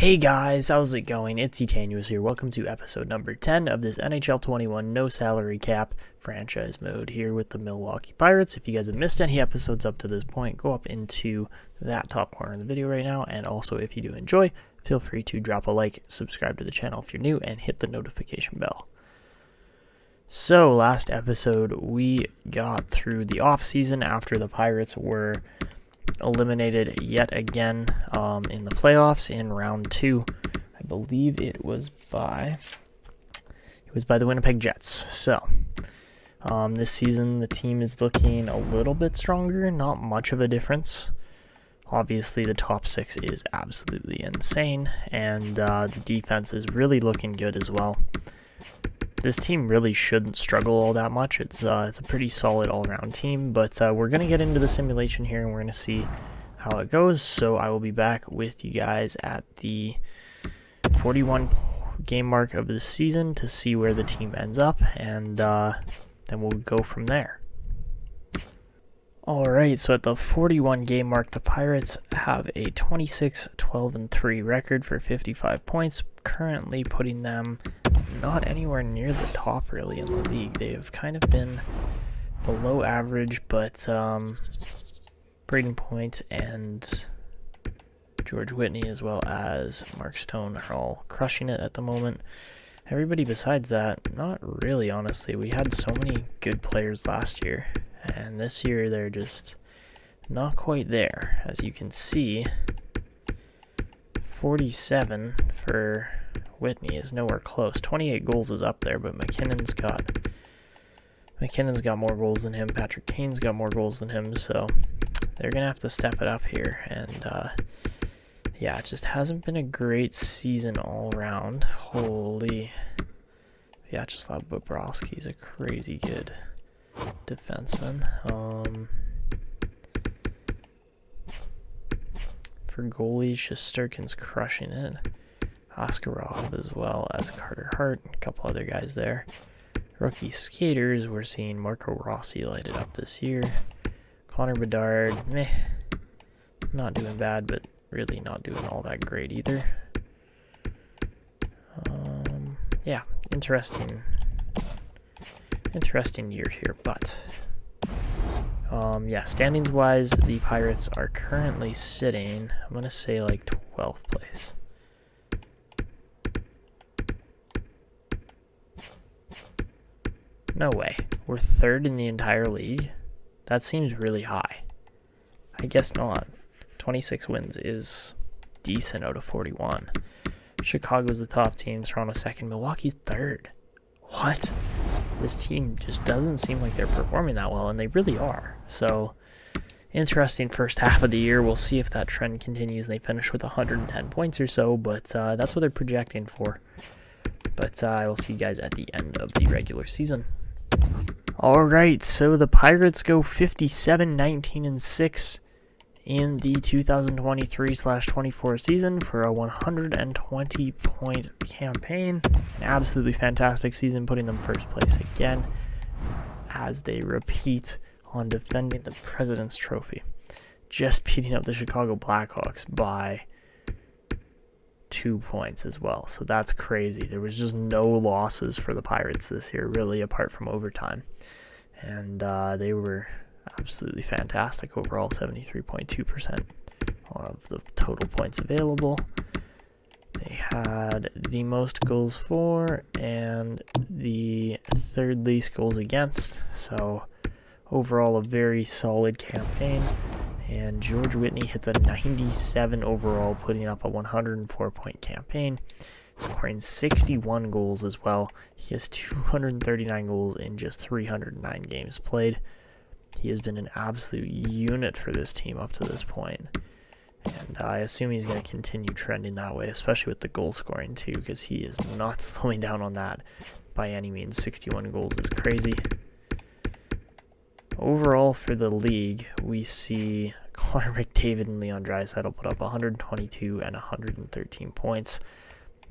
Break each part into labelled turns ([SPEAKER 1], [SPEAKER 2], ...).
[SPEAKER 1] Hey guys, how's it going? It's Etanyos here. Welcome to episode number 10 of this NHL 21 no salary cap franchise mode here with the Milwaukee Pirates. If you guys have missed any episodes up to this point, go up into that top corner of the video right now. And also, if you do enjoy, feel free to drop a like, subscribe to the channel if you're new, and hit the notification bell. So last episode, we got through the off season after the Pirates were eliminated yet again in the playoffs in round 2. I believe it was by the Winnipeg Jets. So this season the team is looking a little bit stronger, not much of a difference. Obviously the top 6 is absolutely insane, and the defense is really looking good as well. This team really shouldn't struggle all that much. It's a pretty solid all-around team, but we're going to get into the simulation here, and we're going to see how it goes. So I will be back with you guys at the 41 game mark of the season to see where the team ends up, and then we'll go from there. Alright, so at the 41 game mark, the Pirates have a 26-12-3 record for 55 points, currently putting them not anywhere near the top really in the league. They've kind of been below average, but Braden Point and George Whitney as well as Mark Stone are all crushing it at the moment. Everybody besides that, not really, honestly. We had so many good players last year, and this year they're just not quite there. As you can see, 47 for Whitney is nowhere close. 28 goals is up there, but McKinnon's got more goals than him. Patrick Kane's got more goals than him, so they're gonna have to step it up here. And yeah, it just hasn't been a great season all around. Holy, Vyacheslav Bobrovsky's a crazy good defenseman. For goalies, Shesterkin's crushing it. Askarov as well as Carter Hart and a couple other guys there. Rookie skaters, we're seeing Marco Rossi light it up this year. Connor Bedard, not doing bad, but really not doing all that great either. Yeah, interesting year here, but yeah, standings wise, the Pirates are currently sitting, I'm gonna say like 12th place. No way. We're 3rd in the entire league? That seems really high. I guess not. 26 wins is decent out of 41. Chicago's the top team, Toronto 2nd, Milwaukee's 3rd. What? This team just doesn't seem like they're performing that well, and they really are. So, interesting first half of the year. We'll see if that trend continues and they finish with 110 points or so, but that's what they're projecting for. But I will see you guys at the end of the regular season. Alright, so the Pirates go 57-19-6 in the 2023/24 season for a 120-point campaign. An absolutely fantastic season, putting them first place again as they repeat on defending the President's Trophy. Just beating up the Chicago Blackhawks by 2 points as well, so that's crazy. There was just no losses for the Pirates this year, really, apart from overtime, and they were absolutely fantastic overall. 73.2% of the total points available. They had the most goals for and the 3rd least goals against, so overall a very solid campaign. And George Whitney hits a 97 overall, putting up a 104-point campaign, scoring 61 goals as well. He has 239 goals in just 309 games played. He has been an absolute unit for this team up to this point. And I assume he's going to continue trending that way, especially with the goal scoring too, because he is not slowing down on that by any means. 61 goals is crazy. Overall for the league, we see Connor McDavid and Leon Draisaitl put up 122 and 113 points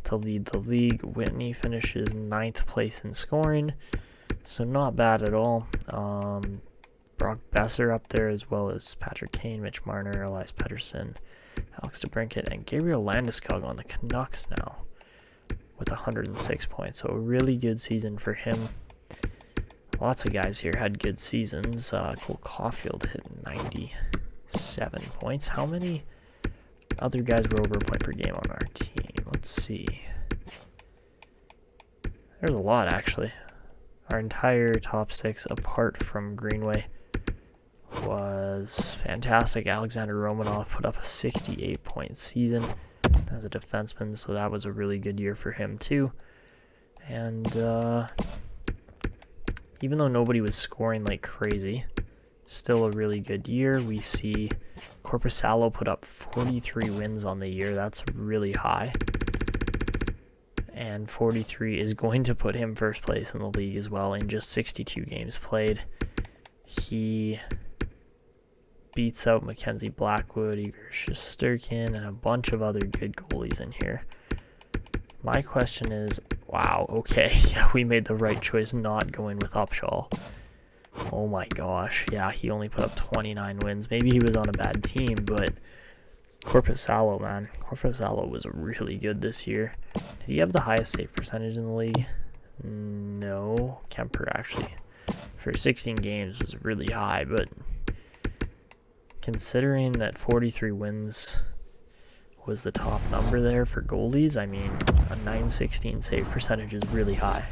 [SPEAKER 1] to lead the league. Whitney finishes 9th place in scoring, so not bad at all. Brock Besser up there, as well as Patrick Kane, Mitch Marner, Elias Pettersson, Alex DeBrincat, and Gabriel Landeskog on the Canucks now with 106 points. So a really good season for him. Lots of guys here had good seasons. Cole Caulfield hit 97 points. How many other guys were over a point per game on our team? Let's see. There's a lot, actually. Our entire top 6, apart from Greenway, was fantastic. Alexander Romanov put up a 68-point season as a defenseman, so that was a really good year for him too. And even though nobody was scoring like crazy, still a really good year. We see Korpisalo put up 43 wins on the year. That's really high. And 43 is going to put him first place in the league as well in just 62 games played. He beats out Mackenzie Blackwood, Igor Shesterkin, and a bunch of other good goalies in here. My question is, wow, okay, yeah, we made the right choice not going with Upshaw. Oh my gosh, yeah, he only put up 29 wins. Maybe he was on a bad team, but Korpisalo, man. Korpisalo was really good this year. Did he have the highest save percentage in the league? No. Kemper, actually, for 16 games was really high, but considering that 43 wins was the top number there for goalies, I mean, a 916 save percentage is really high.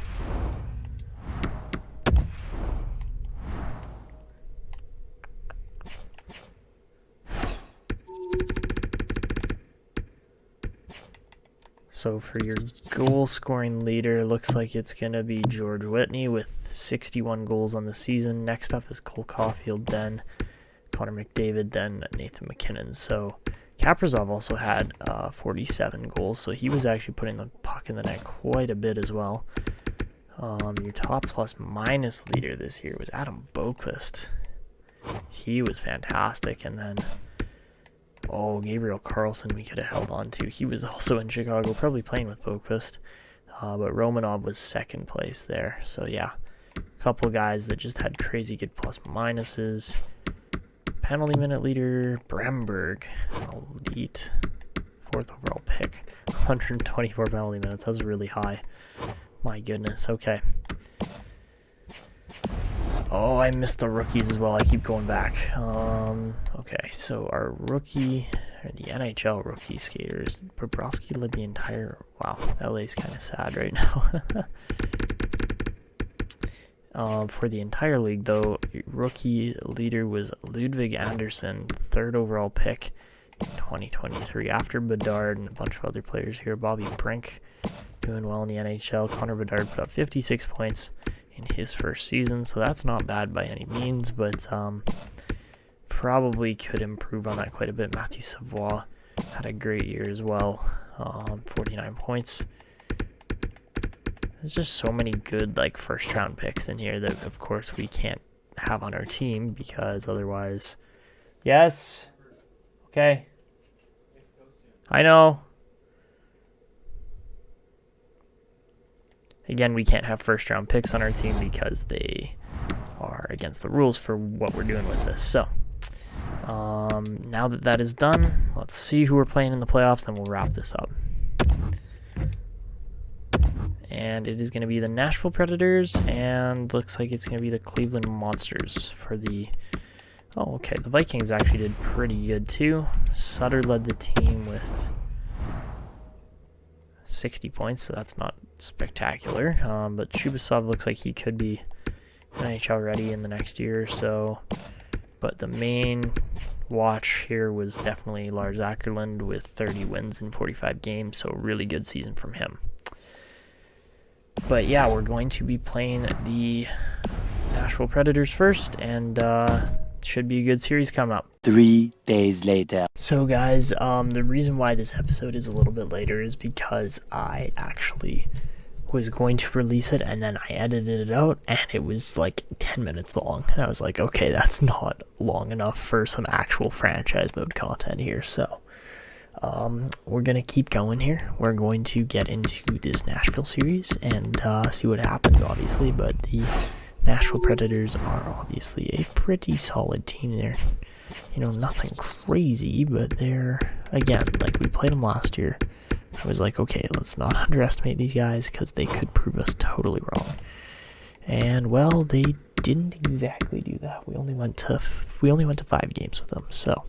[SPEAKER 1] So for your goal scoring leader, looks like it's going to be George Whitney with 61 goals on the season. Next up is Cole Caulfield, then Connor McDavid, then Nathan McKinnon. So Kaprizov also had 47 goals, so he was actually putting the puck in the net quite a bit as well. Your top plus minus leader this year was Adam Boqvist. He was fantastic. And then, Gabriel Carlson we could have held on to. He was also in Chicago, probably playing with Boqvist. But Romanov was second place there. So yeah, a couple of guys that just had crazy good plus minuses. Penalty minute leader, Bremberg, elite, 4th overall pick, 124 penalty minutes. That's really high. My goodness. Okay. Oh, I missed the rookies as well. I keep going back. Okay, so our rookie, or the NHL rookie skaters, Bobrovsky led the entire. Wow, LA's kind of sad right now. For the entire league, though, rookie leader was Ludvig Andersson, 3rd overall pick in 2023. After Bedard and a bunch of other players here, Bobby Brink doing well in the NHL. Connor Bedard put up 56 points in his first season, so that's not bad by any means, but probably could improve on that quite a bit. Matthew Savoie had a great year as well, 49 points. There's just so many good first round picks in here that of course we can't have on our team because otherwise. Yes. Okay. I know. Again, we can't have first round picks on our team because they are against the rules for what we're doing with this. So now that that is done, let's see who we're playing in the playoffs, then we'll wrap this up. And it is going to be the Nashville Predators, and looks like it's going to be the Cleveland Monsters for the... Oh, okay. The Vikings actually did pretty good, too. Sutter led the team with 60 points, so that's not spectacular. But Shubasov looks like he could be NHL ready in the next year or so. But the main watch here was definitely Lars Ackerlund with 30 wins in 45 games, so a really good season from him. But yeah, we're going to be playing the Nashville Predators first, and should be a good series coming up.
[SPEAKER 2] 3 days later.
[SPEAKER 1] So guys, the reason why this episode is a little bit later is because I actually was going to release it, and then I edited it out, and it was 10 minutes long. And I was like, okay, that's not long enough for some actual franchise mode content here, so... we're going to keep going here. We're going to get into this Nashville series and see what happens, obviously. But the Nashville Predators are obviously a pretty solid team there. Nothing crazy, but they're again, like we played them last year. I was like, okay, let's not underestimate these guys because they could prove us totally wrong. And well, they didn't exactly do that. We only went to 5 games with them, so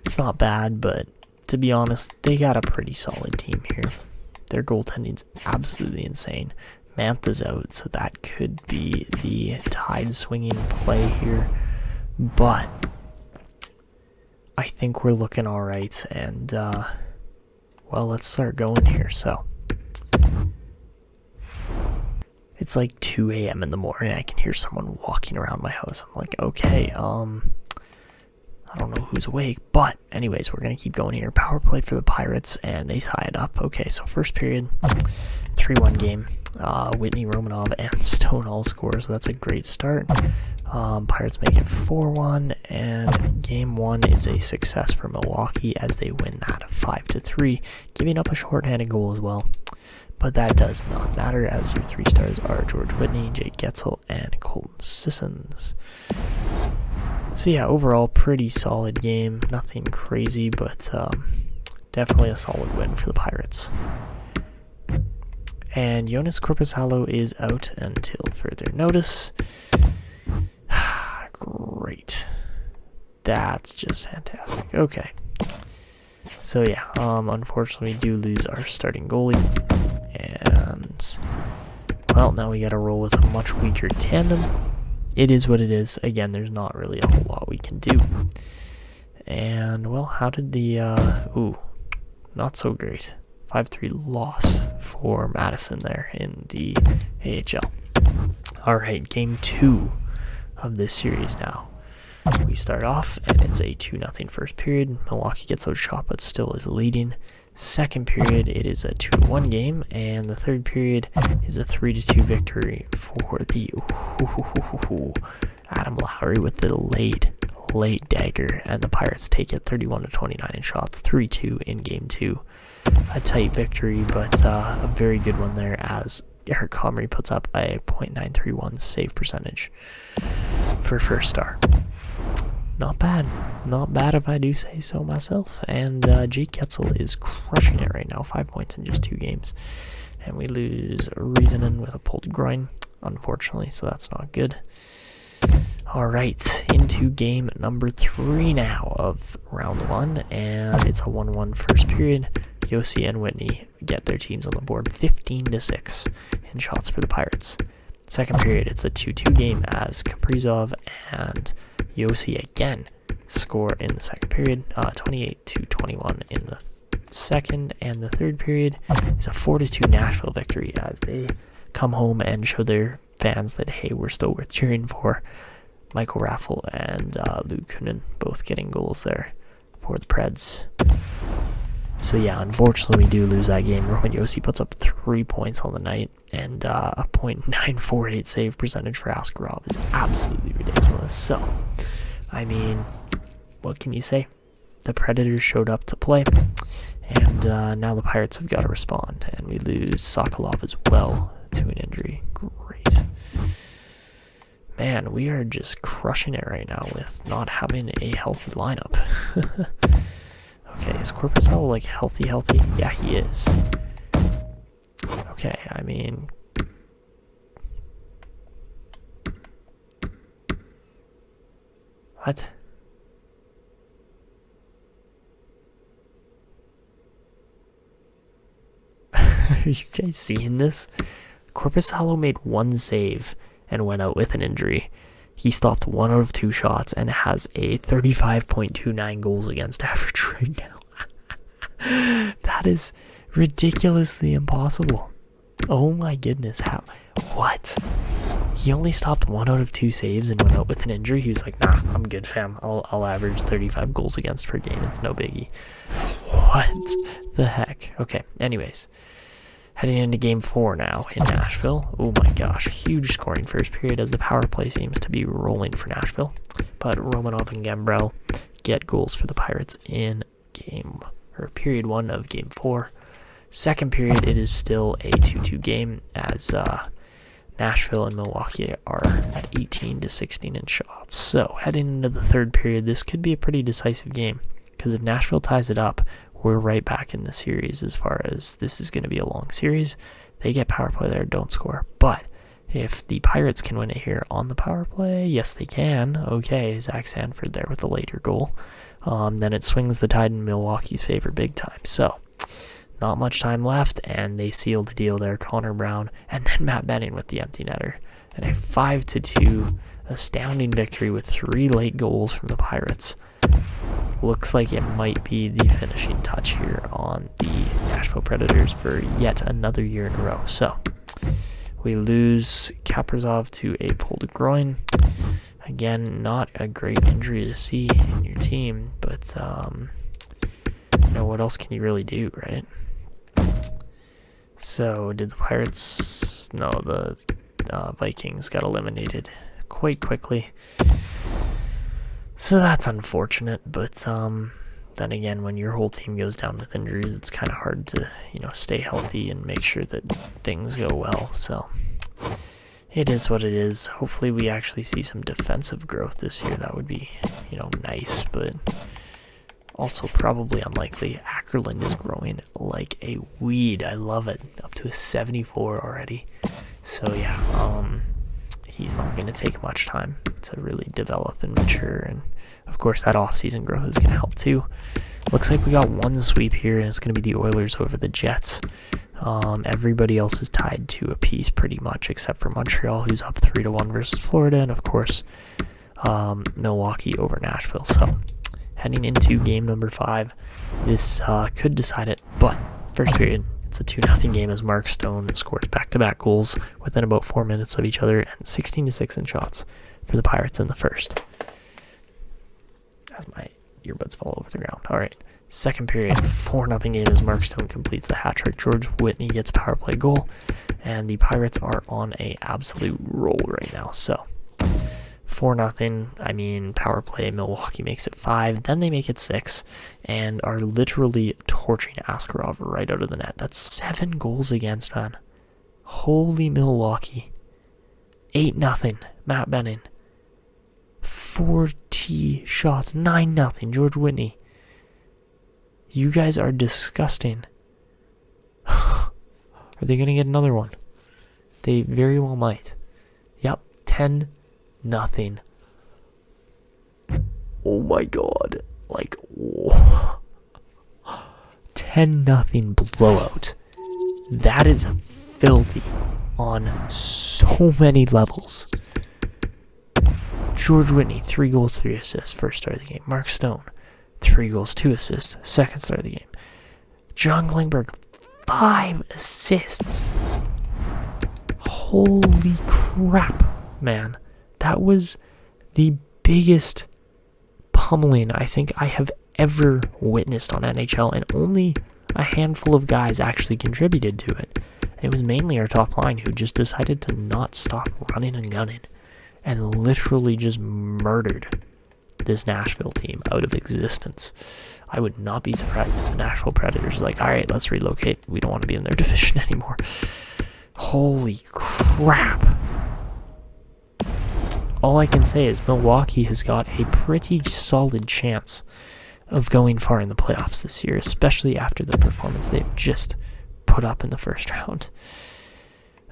[SPEAKER 1] it's not bad. But to be honest, they got a pretty solid team here. Their goaltending's absolutely insane. Mantha's out, so that could be the tide swinging play here. But I think we're looking all right, and well, let's start going here. So it's like 2 a.m. in the morning. I can hear someone walking around my house. I'm like, okay, I don't know who's awake, but anyways, we're going to keep going here. Power play for the Pirates, and they tie it up. Okay, so first period, 3-1 game. Whitney, Romanov, and Stone all score, so that's a great start. Pirates make it 4-1, and game 1 is a success for Milwaukee as they win that 5-3, giving up a shorthanded goal as well. But that does not matter, as your 3 stars are George Whitney, Jake Getzel, and Colton Sissons. So yeah, overall, pretty solid game. Nothing crazy, but definitely a solid win for the Pirates. And Jonas Korpisalo is out until further notice. Great. That's just fantastic. Okay. So yeah, unfortunately we do lose our starting goalie. And, well, now we gotta roll with a much weaker tandem. It is what it is. Again, there's not really a whole lot we can do. And, well, how did the, not so great. 5-3 loss for Madison there in the AHL. Alright, game 2 of this series now. We start off, and it's a 2-0 first period. Milwaukee gets outshot, but still is leading. Second period, it is a 2-1 game, and the third period is a 3-2 victory for the Adam Lowry with the late dagger, and the Pirates take it 31-29 in shots, 3-2 in game 2. A tight victory, but a very good one there as Eric Comrie puts up a .931 save percentage for first star. Not bad. Not bad if I do say so myself. And Jake Getzel is crushing it right now. 5 points in just 2 games. And we lose Riisanen with a pulled groin, unfortunately, so that's not good. Alright, into game number 3 now of round 1, and it's a 1-1 first period. Yossi and Whitney get their teams on the board 15-6 in shots for the Pirates. Second period, it's a 2-2 game as Kaprizov and Yossi again score in the second period, 28-21 in the second, and the third period is a 4-2 Nashville victory as they come home and show their fans that, hey, we're still worth cheering for. Michael Raffle and Luke Kunin both getting goals there for the Preds. So yeah, unfortunately we do lose that game. Roman Josi puts up 3 points on the night, and a .948 save percentage for Askarov is absolutely ridiculous. So, I mean, what can you say? The Predators showed up to play, and now the Pirates have got to respond, and we lose Sokolov as well to an injury. Great. Man, we are just crushing it right now with not having a healthy lineup. Okay, is Korpisalo like healthy? Yeah, he is. Okay, I mean, what? Are you guys seeing this? Korpisalo made 1 save and went out with an injury. He stopped 1 out of 2 shots and has a 35.29 goals against average right now. That is ridiculously impossible. Oh my goodness, how? What? He only stopped 1 out of 2 saves and went out with an injury. He was like, nah, I'm good, fam. I'll average 35 goals against per game. It's no biggie. What the heck? Okay, anyways. Heading into game 4 now in Nashville. Oh my gosh, huge scoring first period as the power play seems to be rolling for Nashville. But Romanov and Gambrell get goals for the Pirates in period 1 of game 4. Second period, it is still a 2-2 game as Nashville and Milwaukee are at 18-16 in shots. So heading into the third period, this could be a pretty decisive game because if Nashville ties it up, we're right back in the series as far as this is going to be a long series. They get power play there, don't score. But if the Pirates can win it here on the power play, yes, they can. Okay, Zach Sanford there with the later goal. Then it swings the tide in Milwaukee's favor big time. So, not much time left, and they seal the deal there. Connor Brown, and then Matt Benning with the empty netter. And a 5-2 astounding victory with 3 late goals from the Pirates. Looks like it might be the finishing touch here on the Nashville Predators for yet another year in a row. So, we lose Kaprizov to a pulled groin. Again, not a great injury to see in your team, but, what else can you really do, right? So, did the Pirates... No, the Vikings got eliminated quite quickly. So that's unfortunate, but then again, when your whole team goes down with injuries, it's kind of hard to, stay healthy and make sure that things go well. So it is what it is. Hopefully we actually see some defensive growth this year. That would be, nice, but also probably unlikely. Ackerland is growing like a weed. I love it. Up to a 74 already. So yeah, he's not going to take much time to really develop and mature, and of course that off-season growth is going to help too. Looks like we got one sweep here, and it's going to be the Oilers over the Jets. Everybody else is tied to a piece pretty much, except for Montreal, who's up 3-1 versus Florida, and of course Milwaukee over Nashville. So heading into game number 5, this could decide it, but first period, it's a 2-0 game as Mark Stone scores back-to-back goals within about 4 minutes of each other, and 16-6 in shots for the Pirates in the first. As my earbuds fall over the ground. All right, second period, 4-0 game as Mark Stone completes the hat trick. George Whitney gets a power play goal, and the Pirates are on a absolute roll right now. So 4-0. Power play, Milwaukee makes it 5, then they make it 6, and are literally torching Askarov right out of the net. That's 7 goals against, man. Holy Milwaukee. 8-0, Matt Benning. 40 shots, 9-0, George Whitney. You guys are disgusting. Are they going to get another one? They very well might. Yep, 10-0. Oh my god. 10-0 blowout. That is filthy on so many levels. George Whitney, 3 goals, 3 assists, first start of the game. Mark Stone, 3 goals, 2 assists, second start of the game. John Klingberg, 5 assists. Holy crap, man. That was the biggest pummeling I think I have ever witnessed on NHL, and only a handful of guys actually contributed to it. It was mainly our top line who just decided to not stop running and gunning and literally just murdered this Nashville team out of existence. I would not be surprised if the Nashville Predators are like, all right, let's relocate. We don't want to be in their division anymore. Holy crap. All I can say is Milwaukee has got a pretty solid chance of going far in the playoffs this year, especially after the performance they've just put up in the first round.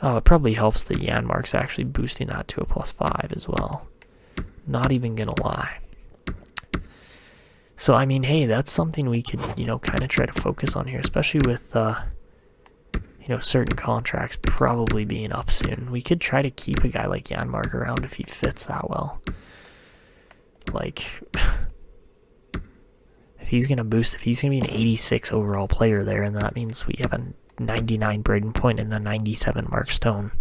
[SPEAKER 1] It probably helps that Janmark's actually boosting that to a +5 as well. Not even gonna lie. So, hey, that's something we could, kind of try to focus on here, especially with, certain contracts probably being up soon. We could try to keep a guy like Janmark around if he fits that well. If he's going to boost, if he's going to be an 86 overall player there, and that means we have a 99 Braden Point and a 97 Mark Stone,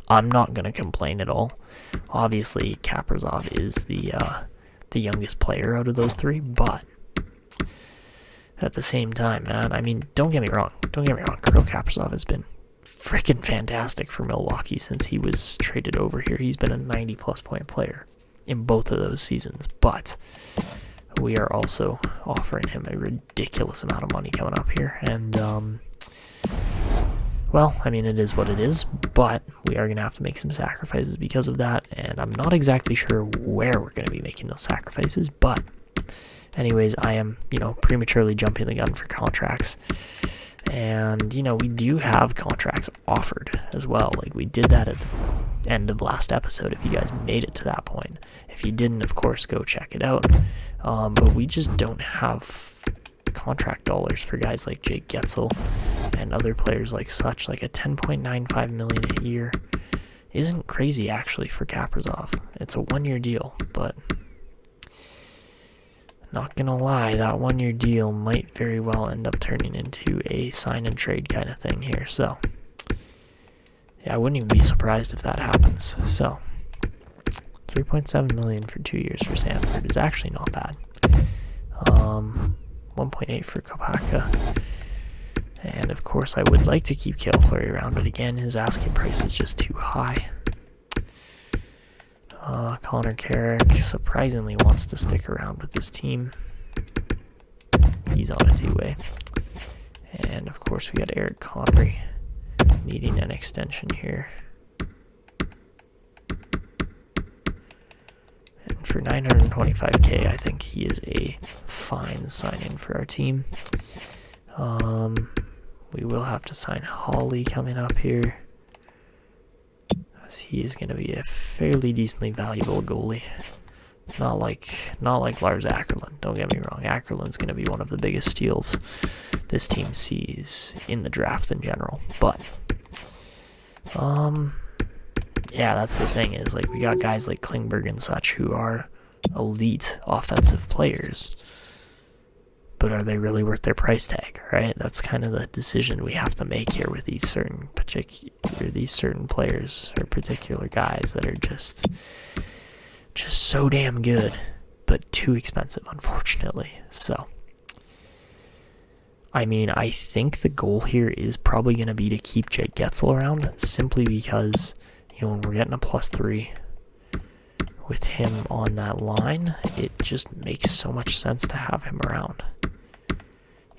[SPEAKER 1] I'm not going to complain at all. Obviously, Kaprizov is the youngest player out of those 3, but at the same time, man, don't get me wrong. Kirill Kaprizov has been freaking fantastic for Milwaukee since he was traded over here. He's been a 90-plus point player in both of those seasons, but we are also offering him a ridiculous amount of money coming up here, and it is what it is, but we are going to have to make some sacrifices because of that, and I'm not exactly sure where we're going to be making those sacrifices, but Anyways, I am, prematurely jumping the gun for contracts. And, we do have contracts offered as well. Like, we did that at the end of last episode, if you guys made it to that point. If you didn't, of course, go check it out. But we just don't have contract dollars for guys like Jake Getzel and other players like such. Like, a $10.95 million a year isn't crazy, actually, for Kaprizov. It's a one-year deal, but not gonna lie, that 1-year deal might very well end up turning into a sign and trade kind of thing here. So yeah, I wouldn't even be surprised if that happens. So $3.7 million for 2 years for Sanford is actually not bad. 1.8 for Kopaka. And of course I would like to keep Cale Fleury around, but again, his asking price is just too high. Connor Carrick surprisingly wants to stick around with this team. He's on a two-way. And of course we got Eric Connery needing an extension here. And for $925K, I think he is a fine sign-in for our team. We will have to sign Hawley coming up here. He is going to be a fairly decently valuable goalie. Not like Lars Ackerlund. Don't get me wrong. Ackerlund's going to be one of the biggest steals this team sees in the draft in general. But yeah, that's the thing, is like we got guys like Klingberg and such who are elite offensive players. But are they really worth their price tag, right? That's kind of the decision we have to make here with these certain players or particular guys that are just so damn good, but too expensive, unfortunately. So, I mean, I think the goal here is probably going to be to keep Jake Getzel around, simply because, when we're getting a +3 with him on that line, it just makes so much sense to have him around.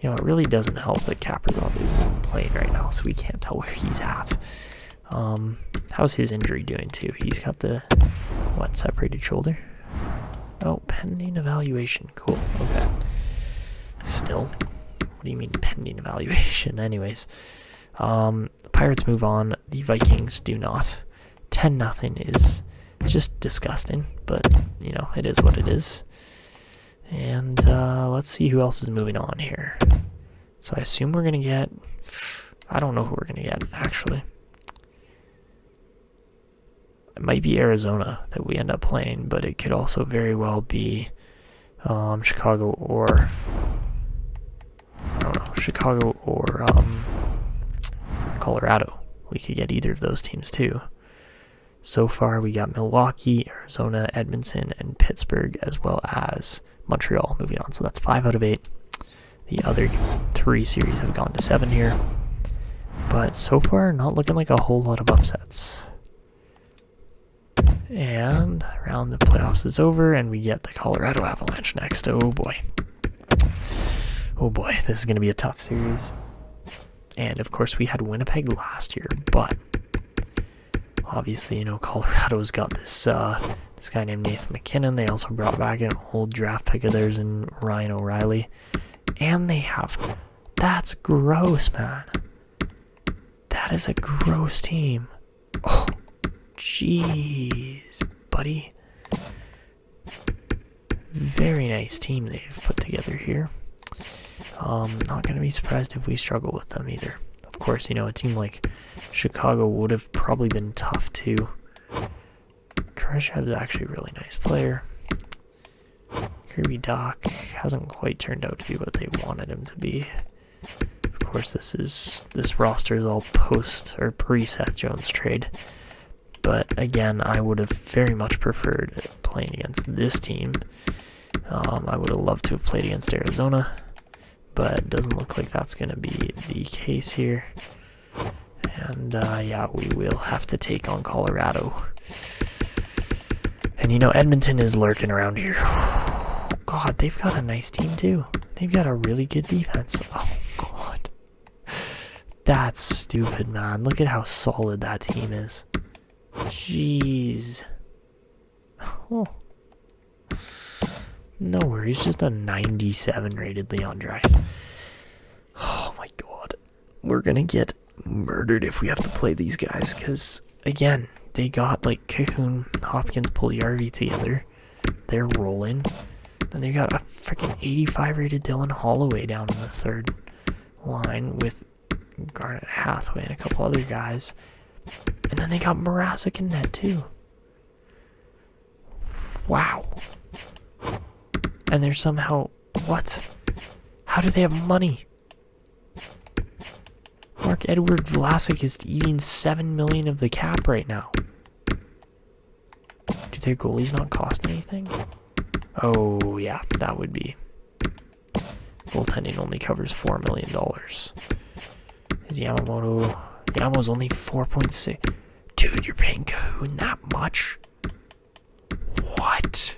[SPEAKER 1] It really doesn't help that Kaprizov isn't even playing right now, so we can't tell where he's at. How's his injury doing, too? He's got the, separated shoulder? Oh, pending evaluation. Cool, okay. Still, what do you mean pending evaluation? Anyways, the Pirates move on. The Vikings do not. 10-0 is just disgusting, but, it is what it is. And let's see who else is moving on here. So I assume we're going to get... I don't know who we're going to get, actually. It might be Arizona that we end up playing, but it could also very well be Chicago or... I don't know, Chicago or Colorado. We could get either of those teams, too. So far, we got Milwaukee, Arizona, Edmonton, and Pittsburgh, as well as Montreal moving on. So that's 5 out of 8. The other 3 series have gone to 7 here. But so far, not looking like a whole lot of upsets. And round the playoffs is over, and we get the Colorado Avalanche next. Oh boy. Oh boy, this is going to be a tough series. And of course, we had Winnipeg last year, but obviously, Colorado's got this guy named Nathan McKinnon. They also brought back an old draft pick of theirs in Ryan O'Reilly. And they have... That's gross, man. That is a gross team. Oh, jeez, buddy. Very nice team they've put together here. Not going to be surprised if we struggle with them either. Of course, a team like Chicago would have probably been tough too. Kurashev's actually a really nice player. Kirby Dach hasn't quite turned out to be what they wanted him to be. Of course, this roster is all post or pre-Seth Jones trade. But again, I would have very much preferred playing against this team. I would have loved to have played against Arizona, but it doesn't look like that's going to be the case here. And yeah, we will have to take on Colorado. And Edmonton is lurking around here. Oh, God, they've got a nice team too. They've got a really good defense. Oh, God. That's stupid, man. Look at how solid that team is. Jeez. Oh. No worries, just a 97 rated Leon Draisaitl. Oh my god. We're gonna get murdered if we have to play these guys, because, again, they got, like, Cahoon, Hopkins, Puljujarvi together. They're rolling. Then they got a freaking 85 rated Dylan Holloway down in the third line with Garnet Hathaway and a couple other guys. And then they got Mrazek in net, too. Wow. And they're somehow... What? How do they have money? Mark-Edward Vlasic is eating $7 million of the cap right now. Do their goalies not cost anything? Oh, yeah, that would be. Goaltending only covers $4 million. Is Yamamoto... Yamamoto's only 4.6. Dude, you're paying Cahoon that much? What?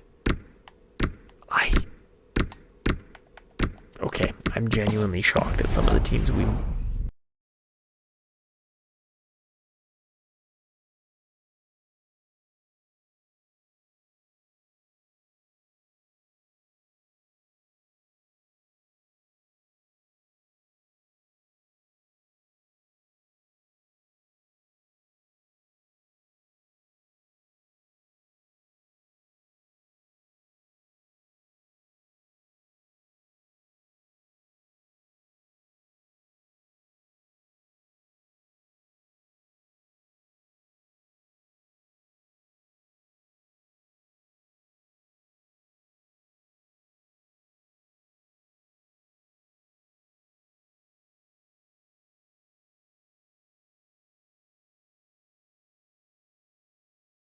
[SPEAKER 1] Okay, I'm genuinely shocked at some of the teams we